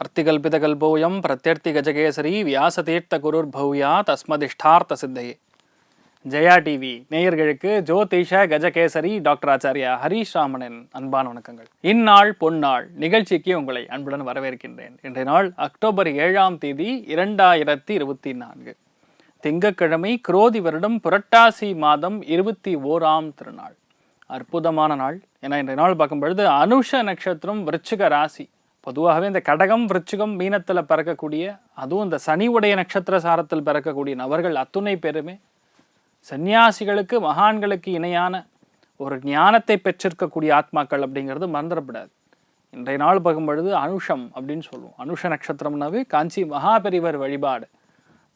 அர்த்திகல்பிதகல்போயம் பிரத்யர்த்தி Gajakesari வியாசதீர்த்த குருர் பௌயா தஸ்மதிஷ்டார்த்த சித்தையே. Jaya TV நேயர்களுக்கு ஜோதிஷ Gajakesari doctor Acharya Harish ராமனின் அன்பான வணக்கங்கள். இந்நாள் பொன்னாள் நிகழ்ச்சிக்கு உங்களை அன்புடன் வரவேற்கின்றேன். இன்றைய நாள் அக்டோபர் 7ஆம் தேதி 2024 திங்கட்கிழமை, குரோதி வருடம் புரட்டாசி மாதம் 21ஆம் திருநாள். அற்புதமான நாள். ஏன்னா இன்றைய நாள் பார்க்கும் பொழுது அனுஷ நட்சத்திரம், விருச்சிக ராசி. பொதுவாகவே இந்த கடகம், விருச்சிகம், மீனத்தில் பிறக்கக்கூடிய, அதுவும் இந்த சனி உடைய நட்சத்திர சாரத்தில் பிறக்கக்கூடிய நபர்கள் அத்துணை பேருமே சன்னியாசிகளுக்கு, மகான்களுக்கு இணையான ஒரு ஞானத்தை பெற்றிருக்கக்கூடிய ஆத்மாக்கள் அப்படிங்கிறது மறந்துடப்படாது. இன்றைய நாள் பார்க்கும் பொழுது அனுஷம் அப்படின்னு சொல்லுவோம். அனுஷ நட்சத்திரம்னாவே காஞ்சி மகாபெரிவர் வழிபாடு,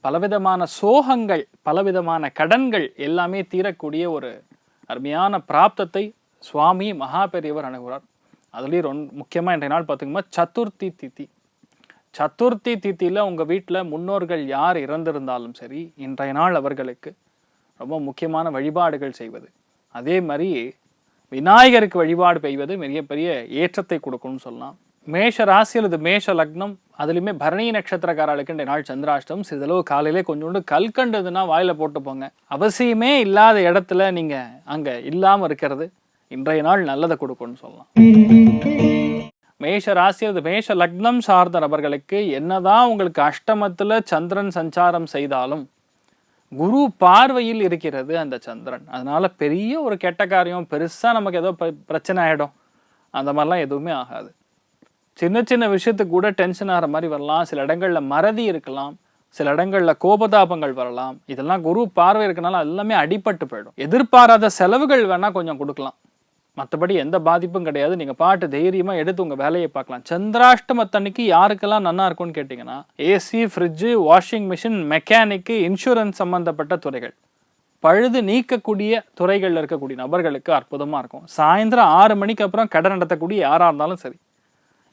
பலவிதமான சோகங்கள், பலவிதமான கடன்கள் எல்லாமே தீரக்கூடிய ஒரு அருமையான பிராப்தத்தை சுவாமி மகாபெரியவர் அணுகுறார். அதுலேயும் முக்கியமாக இன்றைய நாள் பார்த்திங்கன்னா சதுர்த்தி திதி. சதுர்த்தி திதியில் உங்கள் வீட்டில் முன்னோர்கள் யார் இறந்திருந்தாலும் சரி, இன்றைய நாள் அவர்களுக்கு ரொம்ப முக்கியமான வழிபாடுகள் செய்வது, அதே மாதிரி விநாயகருக்கு வழிபாடு செய்வது மிகப்பெரிய ஏற்றத்தை கொடுக்கும்னு சொல்லலாம். மேஷ ராசி அல்லது மேஷ லக்னம், அதுலேயுமே பரணி நட்சத்திரக்காரர்களுக்கு இன்றைய நாள் சந்திராஷ்டம். சிறிதளவு காலையிலே கொஞ்சோண்டு கல்கண்டுதுன்னா வாயில் போட்டு போங்க. அவசியமே இல்லாத இடத்துல நீங்கள் அங்கே இல்லாமல் இருக்கிறது இன்றைய நாள் நல்லதை கொடுக்கும்னு சொல்லலாம். மேஷ ராசி அல்லது மேஷ லக்னம் சார்ந்த நபர்களுக்கு என்னதான் உங்களுக்கு அஷ்டமத்தில் சந்திரன் சஞ்சாரம் செய்தாலும் குரு பார்வையில் இருக்கிறது அந்த சந்திரன். அதனால பெரிய ஒரு கெட்ட காரியம், பெருசாக நமக்கு ஏதோ பிரச்சனை ஆகிடும், அந்த மாதிரிலாம் எதுவுமே ஆகாது. சின்ன சின்ன விஷயத்துக்கு கூட டென்ஷன் ஆகிற மாதிரி வரலாம். சில இடங்களில் மறதி இருக்கலாம், சில இடங்களில் கோபதாபங்கள் வரலாம். இதெல்லாம் குரு பார்வை இருக்கனால எல்லாமே அடிபட்டு போயிடும். எதிர்பாராத செலவுகள் வேணால் கொஞ்சம் கொடுக்கலாம், மற்றபடி எந்த பாதிப்பும் கிடையாது. நீங்கள் பாட்டு தைரியமாக எடுத்து உங்கள் வேலையை பார்க்கலாம். சந்திராஷ்டமத்தன்னைக்கு யாருக்கெல்லாம் நல்லா இருக்கும்னு கேட்டிங்கன்னா, AC, fridge, washing machine, mechanic, insurance சம்மந்தப்பட்ட துறைகள், பழுது நீக்கக்கூடிய துறைகளில் இருக்கக்கூடிய நபர்களுக்கு அற்புதமாக இருக்கும். சாயந்தரம் 6 மணிக்கு அப்புறம் கடை நடத்தக்கூடிய யாராக இருந்தாலும் சரி,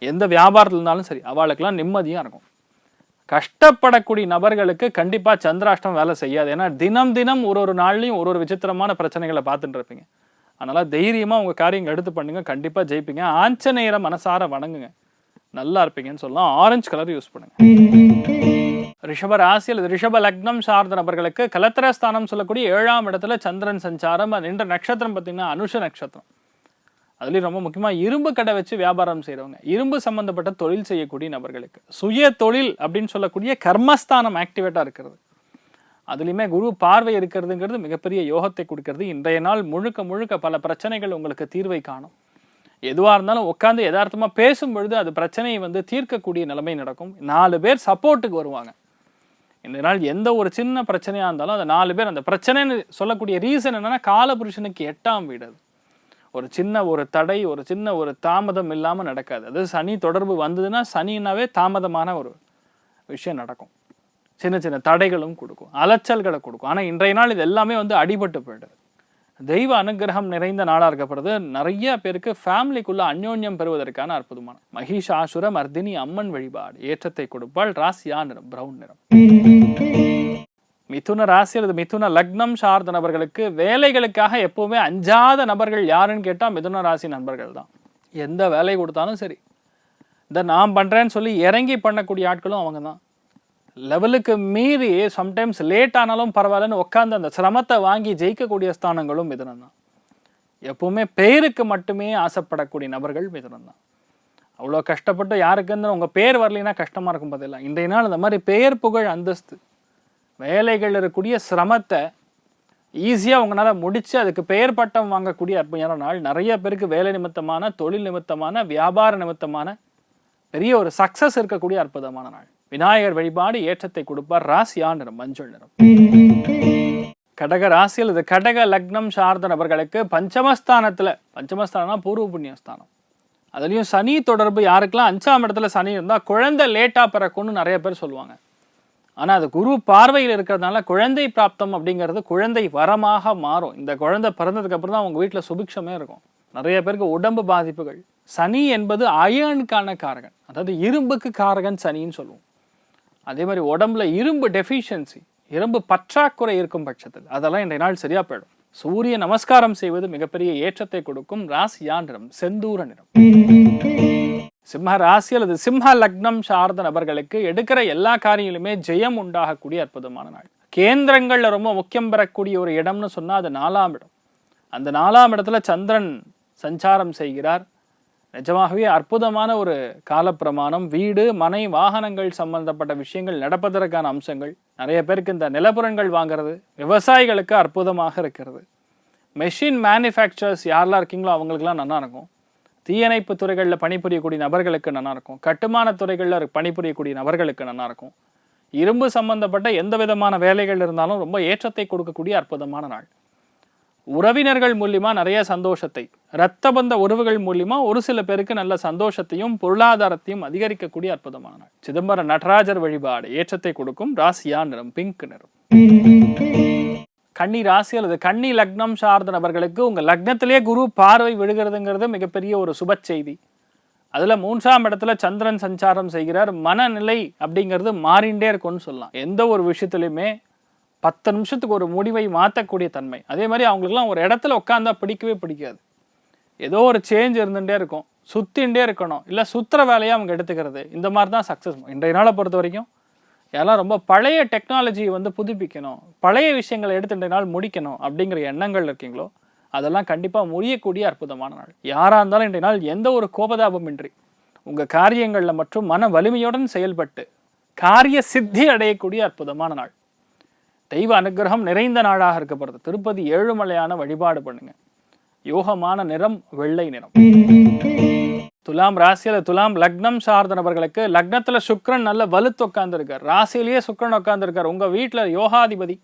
எந்த வியாபாரத்தில் இருந்தாலும் சரி, அவளுக்கெல்லாம் நிம்மதியாக இருக்கும். கஷ்டப்படக்கூடிய நபர்களுக்கு கண்டிப்பாக சந்திராஷ்டம் வேலை செய்யாது. ஏன்னா தினம் தினம் ஒரு நாள்லையும் ஒரு விசித்திரமான பிரச்சனைகளை பார்த்துட்டு இருப்பீங்க. அதனால் தைரியமாக உங்கள் காரியங்கள் எடுத்து பண்ணுங்க, கண்டிப்பாக ஜெயிப்பீங்க. ஆஞ்சநேயரை மனசார வணங்குங்க, நல்லா இருப்பீங்கன்னு சொல்லலாம். ஆரஞ்சு கலர் யூஸ் பண்ணுங்க. ரிஷப ராசி அல்லது ரிஷப லக்னம் சார்ந்த நபர்களுக்கு கலத்திரஸ்தானம் சொல்லக்கூடிய 7ஆம் இடத்துல சந்திரன் சஞ்சாரம். நின்ற நட்சத்திரம் பார்த்தீங்கன்னா அனுஷ நட்சத்திரம். அதுலேயும் ரொம்ப முக்கியமாக இரும்பு கடை வச்சு வியாபாரம் செய்கிறவங்க, இரும்பு சம்மந்தப்பட்ட தொழில் செய்யக்கூடிய நபர்களுக்கு, சுய தொழில் அப்படின்னு சொல்லக்கூடிய கர்மஸ்தானம் ஆக்டிவேட்டாக இருக்கிறது. அதுலேயுமே குரு பார்வை இருக்கிறதுங்கிறது மிகப்பெரிய யோகத்தை கொடுக்கறது. இன்றைய நாள் முழுக்க முழுக்க பல பிரச்சனைகள் உங்களுக்கு தீர்வை காணும். எதுவாக இருந்தாலும் உட்காந்து யதார்த்தமாக பேசும் பொழுது அது பிரச்சனையை தீர்க்கக்கூடிய நிலைமை நடக்கும். 4 பேர் சப்போர்ட்டுக்கு வருவாங்க. இன்றைய நாள் எந்த ஒரு சின்ன பிரச்சனையாக இருந்தாலும் அந்த 4 பேர், அந்த பிரச்சனைன்னு சொல்லக்கூடிய ரீசன் என்னென்னா காலபுருஷனுக்கு 8ஆம் வீடு. ஒரு சின்ன ஒரு தடை, ஒரு சின்ன ஒரு தாமதம் இல்லாமல் நடக்காது. அது சனி தொடர்பு வந்ததுன்னா சனினாவே தாமதமான ஒரு விஷயம் நடக்கும். சின்ன சின்ன தடைகளும் கொடுக்கும், அலைச்சல்களை கொடுக்கும். ஆனால் இன்றைய நாள் இது எல்லாமே அடிபட்டு போயிடுது. தெய்வ அனுகிரகம் நிறைந்த நாளாக இருக்கப்படுறது. நிறைய பேருக்கு ஃபேமிலிக்குள்ள அந்யோன்யம் பெறுவதற்கான அற்புதமான மகிஷாசுர மர்தினி அம்மன் வழிபாடு ஏற்றத்தை கொடுப்பாள். ராசியா நிறம் பிரவுன் நிறம். மிதுன ராசி அல்லது மிதுன லக்னம் சார்ந்த நபர்களுக்கு வேலைகளுக்காக எப்பவுமே அஞ்சாத நபர்கள் யாருன்னு கேட்டால் மிதுன ராசி நண்பர்கள் தான். எந்த வேலை கொடுத்தாலும் சரி, இந்த நான் பண்ணுறேன்னு சொல்லி இறங்கி பண்ணக்கூடிய ஆட்களும் அவங்க தான். லெவலுக்கு மீறி சம்டைம்ஸ் லேட் ஆனாலும் பரவாயில்லன்னு உட்காந்து அந்த சிரமத்தை வாங்கி ஜெயிக்கக்கூடிய ஸ்தானங்களும் மிதுனம் தான். எப்பவுமே பெயருக்கு மட்டுமே ஆசைப்படக்கூடிய நபர்கள் மிதுனம் தான். அவ்வளோ கஷ்டப்பட்டு யாருக்குன்னு உங்கள் பேர் வரலைன்னா கஷ்டமாக இருக்கும். பார்த்தீங்களா, இன்றைய நாள் இந்த மாதிரி பெயர், புகழ், அந்தஸ்து, வேலைகள் இருக்கக்கூடிய சிரமத்தை ஈஸியாக உங்களால் முடித்து அதுக்கு பெயர் பட்டம் வாங்கக்கூடிய அற்புதமான நாள். நிறைய பேருக்கு வேலை நிமித்தமான, தொழில் நிமித்தமான, வியாபார நிமித்தமான பெரிய ஒரு சக்ஸஸ் இருக்கக்கூடிய அற்புதமான நாள். விநாயகர் வழிபாடு ஏற்றத்தை கொடுப்பார். ராசியா நிறம் மஞ்சள் நிறம். கடக ராசி அல்லது கடக லக்னம் சார்ந்த நபர்களுக்கு பஞ்சமஸ்தானத்தில், பஞ்சமஸ்தானம்னா பூர்வ புண்ணியஸ்தானம், அதுலேயும் சனி தொடர்பு யாருக்கெல்லாம் 5ஆம் இடத்துல சனி இருந்தால் குழந்தை லேட்டாக பிறக்கும்னு நிறைய பேர் சொல்லுவாங்க. ஆனால் அது குரு பார்வையில் இருக்கிறதுனால குழந்தை பிராப்தம் அப்படிங்கிறது குழந்தை வரமாக மாறும். இந்த குழந்தை பிறந்ததுக்கு அப்புறம் தான் அவங்க வீட்டில் சுபிக்ஷமே இருக்கும். நிறைய பேருக்கு உடம்பு பாதிப்புகள். சனி என்பது அயனுக்கான காரகன், அதாவது இரும்புக்கு காரகன் சனின்னு சொல்லுவோம். அதே மாதிரி உடம்புல இரும்பு டெஃபிஷியன்சி, இரும்பு பற்றாக்குறை இருக்கும் பட்சத்தில் அதெல்லாம் இன்றைய நாள் சரியா போயிடும். சூரிய நமஸ்காரம் செய்வது மிகப்பெரிய ஏற்றத்தை கொடுக்கும். ராசியா நிறம் செந்தூர நிறம். சிம்ம ராசி அல்லது சிம்ம லக்னம் சார்ந்த நபர்களுக்கு எடுக்கிற எல்லா காரியங்களுமே ஜெயம் உண்டாகக்கூடிய அற்புதமான நாள். கேந்திரங்கள்ல ரொம்ப முக்கியம் பெறக்கூடிய ஒரு இடம்னு சொன்னா அது 4ஆம் இடம். அந்த 4ஆம் இடத்துல சந்திரன் சஞ்சாரம் செய்கிறார். நிஜமாகவே அற்புதமான ஒரு காலப்பிரமாணம். வீடு மனை வாகனங்கள் சம்பந்தப்பட்ட விஷயங்கள் நடப்பதற்கான அம்சங்கள். நிறைய பேருக்கு இந்த நிலப்புறங்கள் வாங்குறது, விவசாயிகளுக்கு அற்புதமாக இருக்கிறது. மெஷின் மேனுஃபேக்சர்ஸ் யாரெல்லாம் இருக்கீங்களோ அவங்களுக்குலாம் நல்லா இருக்கும். தீயணைப்பு துறைகளில் பணிபுரியக்கூடிய நபர்களுக்கு நல்லா இருக்கும். கட்டுமான துறைகளில் பணிபுரியக்கூடிய நபர்களுக்கு நல்லா இருக்கும். இரும்பு சம்பந்தப்பட்ட எந்த விதமான வேலைகள் இருந்தாலும் ரொம்ப ஏற்றத்தை கொடுக்கக்கூடிய அற்புதமான நாள். உறவினர்கள் மூலியமா நிறைய சந்தோஷத்தை, இரத்த பந்த உறவுகள் மூலியமா ஒரு சில பேருக்கு நல்ல சந்தோஷத்தையும் பொருளாதாரத்தையும் அதிகரிக்கக்கூடிய அற்புதமான நாள். சிதம்பரம் நடராஜர் வழிபாடு ஏற்றத்தை கொடுக்கும். ராசியா நிறம் பிங்க் நிறம். கன்னி ராசி அல்லது கன்னி லக்னம் சார்ந்த நபர்களுக்கு உங்க லக்னத்திலேயே குரு பார்வை விழுகிறதுங்கிறது மிகப்பெரிய ஒரு சுப செய்தி. அதுல 3ஆம் இடத்துல சந்திரன் சஞ்சாரம் செய்கிறார். மனநிலை அப்படிங்கிறது மாறிண்டே இருக்கும்னு சொல்லலாம். எந்த ஒரு விஷயத்திலையுமே 10 நிமிஷத்துக்கு ஒரு முடிவை மாற்றக்கூடிய தன்மை. அதே மாதிரி அவங்களுக்குலாம் ஒரு இடத்துல உட்காந்தா பிடிக்கவே பிடிக்காது. ஏதோ ஒரு சேஞ்ச் இருந்துகிட்டே இருக்கும், சுத்தின்ண்டே இருக்கணும், இல்லை சுற்றுற வேலையை அவங்க எடுத்துக்கிறது. இந்த மாதிரி தான் சக்ஸஸ். இன்றைய நாளை பொறுத்த வரைக்கும் யாரெல்லாம் ரொம்ப பழைய டெக்னாலஜியை புதுப்பிக்கணும், பழைய விஷயங்களை எடுத்து இன்றைய நாள் முடிக்கணும் அப்படிங்கிற எண்ணங்கள் இருக்கீங்களோ அதெல்லாம் கண்டிப்பாக முடியக்கூடிய அற்புதமான நாள். யாராக இருந்தாலும் இன்றைய நாள் எந்த ஒரு கோபதாபமின்றி உங்கள் காரியங்களில் மற்றும் மன வலிமையுடன் செயல்பட்டு காரிய சித்தி அடையக்கூடிய அற்புதமான நாள். தெய்வ அனுகிரகம் நிறைந்த நாளாக இருக்கப்படுது. திருப்பதி ஏழுமலையான வழிபாடு பண்ணுங்க. யோகமான நிறம் வெள்ளை நிறம். துலாம் ராசியில துலாம் லக்னம் சார்ந்த நபர்களுக்கு லக்னத்துல சுக்கிரன் நல்ல வலுத்து உட்கார்ந்துருக்கார். ராசியிலேயே சுக்கிரன் உட்கார்ந்துருக்கார். உங்க வீட்டுல யோகாதிபதி.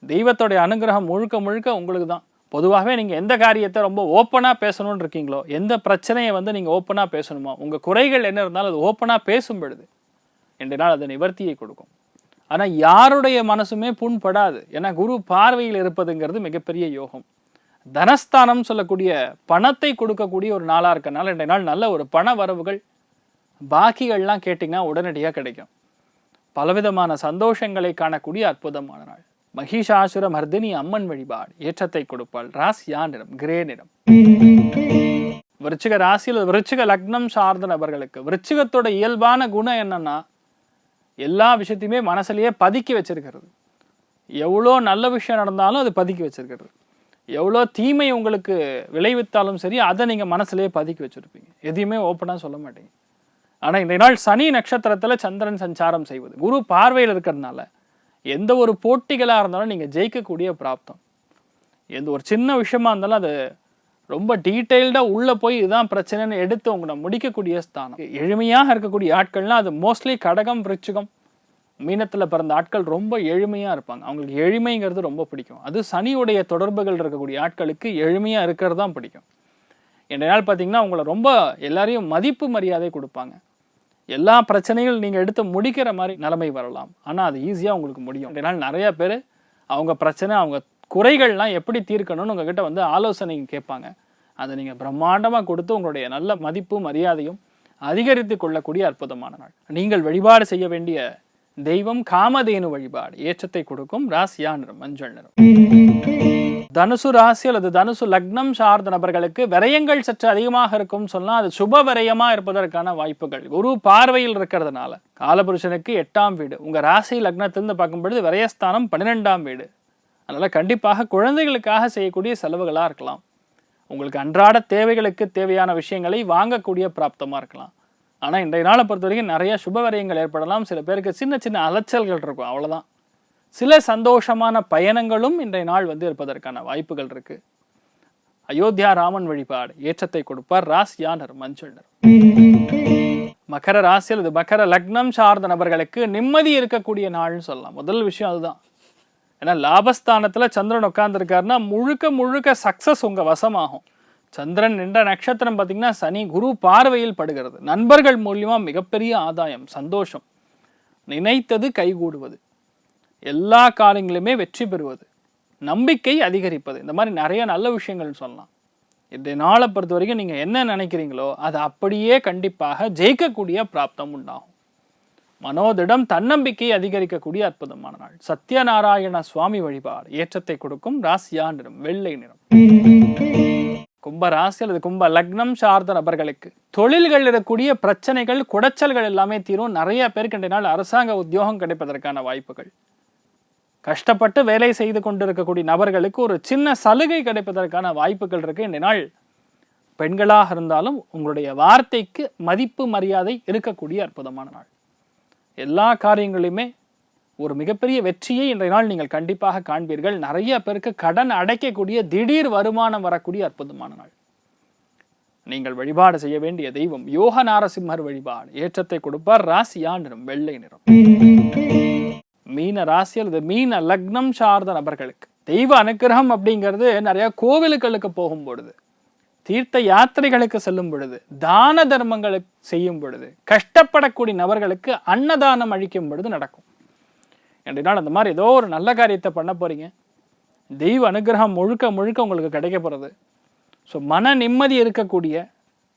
தெய்வத்தோடைய அனுகிரகம் முழுக்க முழுக்க உங்களுக்கு தான். பொதுவாகவே நீங்க எந்த காரியத்தை ரொம்ப ஓப்பனா பேசணும்னு இருக்கீங்களோ, எந்த பிரச்சனையை நீங்க ஓப்பனா பேசணுமோ, உங்க குறைகள் என்ன இருந்தாலும் அது ஓப்பனா பேசும் பொழுது இன்றைய நாள் அது நிவர்த்தியை கொடுக்கும். ஆனா யாருடைய மனசுமே புண்படாது. ஏன்னா குரு பார்வையில் இருப்பதுங்கிறது மிகப்பெரிய யோகம். தனஸ்தானம் சொல்லக்கூடிய பணத்தை கொடுக்கக்கூடிய ஒரு நாளாக இருக்கனால இன்றைய நாள் நல்ல ஒரு பண வரவுகள், பாக்கிகள்லாம் கேட்டிங்கன்னா உடனடியாக கிடைக்கும். பலவிதமான சந்தோஷங்களை காணக்கூடிய அற்புதமான நாள். மகிஷாசுர மர்தினி அம்மன் வழிபாடு ஏற்றத்தை கொடுப்பாள். ராசியா நிறம் கிரே நிறம். விருச்சிக ராசியில் விருச்சிக லக்னம் சார்ந்த நபர்களுக்கு விருச்சிகத்தோட இயல்பான குணம் என்னன்னா எல்லா விஷயத்தையுமே மனசுலயே பதுக்கி வச்சிருக்கிறது. எவ்வளோ நல்ல விஷயம் நடந்தாலும் அது பதுக்கி வச்சிருக்கிறது. எவ்வளோ தீமை உங்களுக்கு விளைவித்தாலும் சரி அதை நீங்கள் மனசுலேயே பதுக்கி வச்சுருப்பீங்க. எதையுமே ஓப்பனாக சொல்ல மாட்டீங்க. ஆனால் இன்றைய நாள் சனி நட்சத்திரத்தில் சந்திரன் சஞ்சாரம் செய்வது, குரு பார்வையில் இருக்கிறதுனால எந்த ஒரு போட்டிகளாக இருந்தாலும் நீங்கள் ஜெயிக்கக்கூடிய பிராப்தம். எந்த ஒரு சின்ன விஷயமா இருந்தாலும் அது ரொம்ப டீட்டெயில்டாக உள்ளே போய் இதுதான் பிரச்சனைன்னு எடுத்து உங்களை முடிக்கக்கூடிய ஸ்தானம். எளிமையாக இருக்கக்கூடிய ஆட்கள்னால் அது மோஸ்ட்லி கடகம் விருச்சிகம் மீனத்தில் பிறந்த ஆட்கள் ரொம்ப எளிமையாக இருப்பாங்க. அவங்களுக்கு எளிமைங்கிறது ரொம்ப பிடிக்கும். அது சனியுடைய தொடர்புகள் இருக்கக்கூடிய ஆட்களுக்கு எளிமையாக இருக்கிறது தான் பிடிக்கும். இன்றைய நாள் பார்த்தீங்கன்னா உங்களை ரொம்ப எல்லாரையும் மதிப்பு மரியாதை கொடுப்பாங்க. எல்லா பிரச்சனைகள் நீங்கள் எடுத்து முடிக்கிற மாதிரி நிலைமை வரலாம். ஆனால் அது ஈஸியாக உங்களுக்கு முடியும். இன்றைய நாள் நிறைய பேர் அவங்க பிரச்சனை, அவங்க குறைகள்லாம் எப்படி தீர்க்கணும்னு உங்ககிட்ட ஆலோசனை கேட்பாங்க. அதை நீங்கள் பிரம்மாண்டமாக கொடுத்து உங்களுடைய நல்ல மதிப்பு மரியாதையும் அதிகரித்து கொள்ளக்கூடிய அற்புதமான நாள். நீங்கள் வழிபாடு செய்ய வேண்டிய தெய்வம் காமதேனு வழிபாடு ஏற்றத்தை கொடுக்கும். ராசியா நிறம் மஞ்சள் நிறம். தனுசு ராசி அல்லது தனுசு லக்னம் சார்ந்த நபர்களுக்கு விரயங்கள் சற்று அதிகமாக இருக்கும் சொன்னால் அது சுப விரயமா இருப்பதற்கான வாய்ப்புகள். குரு பார்வையில் இருக்கிறதுனால காலபுருஷனுக்கு 8ஆம் வீடு, உங்க ராசி லக்னத்திலிருந்து பார்க்கும்பொழுது விரயஸ்தானம் 12ஆம் வீடு. அதனால கண்டிப்பாக குழந்தைகளுக்காக செய்யக்கூடிய செலவுகளா இருக்கலாம். உங்களுக்கு அன்றாட தேவைகளுக்கு தேவையான விஷயங்களை வாங்கக்கூடிய பிராப்தமா இருக்கலாம். ஆனால் இன்றைய நாளை பொறுத்த வரைக்கும் நிறைய சுபவரியங்கள் ஏற்படலாம். சில பேருக்கு சின்ன சின்ன அலைச்சல்கள் இருக்கும், அவ்வளோதான். சில சந்தோஷமான பயணங்களும் இன்றைய நாள் இருப்பதற்கான வாய்ப்புகள் இருக்கு. அயோத்தியா ராமன் வழிபாடு ஏற்றத்தை கொடுப்பார். ராசியா நிறம் மஞ்சள் நிறம். மகர ராசியில் இது மகர லக்னம் சார்ந்த நபர்களுக்கு நிம்மதி இருக்கக்கூடிய நாள்னு சொல்லலாம். முதல் விஷயம் அதுதான். ஏன்னா லாபஸ்தானத்தில் சந்திரன் உட்கார்ந்துருக்காருன்னா முழுக்க முழுக்க சக்சஸ் உங்க வசமாகும். சந்திரன் நின்ற நட்சத்திரம் பார்த்தீங்கன்னா சனி, குரு பார்வையில் படுகிறது. நண்பர்கள் மூலியமா மிகப்பெரிய ஆதாயம், சந்தோஷம், நினைத்தது கைகூடுவது, எல்லா காரியங்களுமே வெற்றி பெறுவது, நம்பிக்கை அதிகரிப்பது, இந்த மாதிரி நிறைய நல்ல விஷயங்கள் சொல்லலாம். இந்த நாளை பொறுத்த வரைக்கும் நீங்கள் என்ன நினைக்கிறீங்களோ அது அப்படியே கண்டிப்பாக ஜெயிக்கக்கூடிய பிராப்தம் உண்டாகும். மனோதிடம் தன்னம்பிக்கை அதிகரிக்கக்கூடிய அற்புதமான நாள். சத்யநாராயண சுவாமி வழிபாடு ஏற்றத்தை கொடுக்கும். ராசியா நிறம் வெள்ளை நிறம். கும்ப ராசி அல்லது கும்ப லக்னம் சார்ந்த நபர்களுக்கு தொழில்கள் இருக்கக்கூடிய பிரச்சனைகள், குடைச்சல்கள் எல்லாமே தீரும். நிறைய பேருக்கு இன்றைய நாள் அரசாங்க உத்தியோகம் கிடைப்பதற்கான வாய்ப்புகள், கஷ்டப்பட்டு வேலை செய்து கொண்டிருக்கக்கூடிய நபர்களுக்கு ஒரு சின்ன சலுகை கிடைப்பதற்கான வாய்ப்புகள் இருக்கு. இன்றைய நாள் பெண்களாக இருந்தாலும் உங்களுடைய வார்த்தைக்கு மதிப்பு மரியாதை இருக்கக்கூடிய அற்புதமான நாள். எல்லா காரியங்களையுமே ஒரு மிகப்பெரிய வெற்றியை இன்றைய நாள் நீங்கள் கண்டிப்பாக காண்பீர்கள். நிறைய பேருக்கு கடன் அடைக்கக்கூடிய திடீர் வருமானம் வரக்கூடிய அற்புதமான நாள். நீங்கள் வழிபாடு செய்ய வேண்டிய தெய்வம் யோக நாரசிம்மர் வழிபாடு. ஏற்றத்தை கொடுப்பார். ராசியா நிறம் வெள்ளை நிறம். மீன ராசி அல்லது மீன லக்னம் சார்ந்த நபர்களுக்கு தெய்வ அனுக்கிரகம் அப்படிங்கிறது நிறைய கோவிலுக்களுக்கு போகும் பொழுது, தீர்த்த யாத்திரைகளுக்கு செல்லும் பொழுது, தான தர்மங்களுக்கு செய்யும் பொழுது, கஷ்டப்படக்கூடிய நபர்களுக்கு அன்னதானம் அளிக்கும் பொழுது நடக்கும். என்றால் அந்த மாதிரி ஏதோ ஒரு நல்ல காரியத்தை பண்ண போறீங்க, தெய்வ அனுகிரகம் முழுக்க முழுக்க உங்களுக்கு கிடைக்க போகிறது. ஸோ மன நிம்மதி இருக்கக்கூடிய,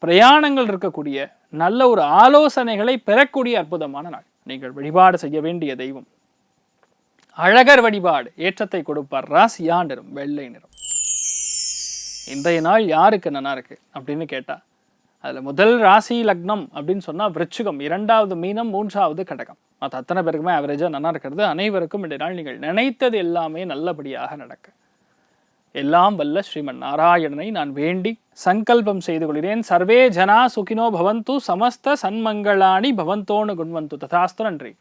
பிரயாணங்கள் இருக்கக்கூடிய, நல்ல ஒரு ஆலோசனைகளை பெறக்கூடிய அற்புதமான நாள். நீங்கள் வழிபாடு செய்ய வேண்டிய தெய்வம் அழகர் வழிபாடு. ஏற்றத்தை கொடுப்பார். ராசியா நிறம் வெள்ளை நிறம். இன்றைய நாள் யாருக்கு நல்லா இருக்கு அப்படின்னு கேட்டா, அதில் முதல் ராசி லக்னம் அப்படின்னு சொன்னால் விருச்சிகம், இரண்டாவது மீனம், மூன்றாவது கடகம். மற்ற அத்தனை பேருக்குமே ஆவரேஜாக நல்லா இருக்கிறது. அனைவருக்கும் இன்றைய நாள் நீங்கள் நினைத்தது எல்லாமே நல்லபடியாக நடக்க எல்லாம் வல்ல ஸ்ரீமன் நாராயணனை நான் வேண்டி சங்கல்பம் செய்து கொள்கிறேன். சர்வே ஜனா சுகினோ பவந்து, சமஸ்த சன்மங்களாணி பவந்தோனு குண்வந்து. ததாஸ்து. நன்றி.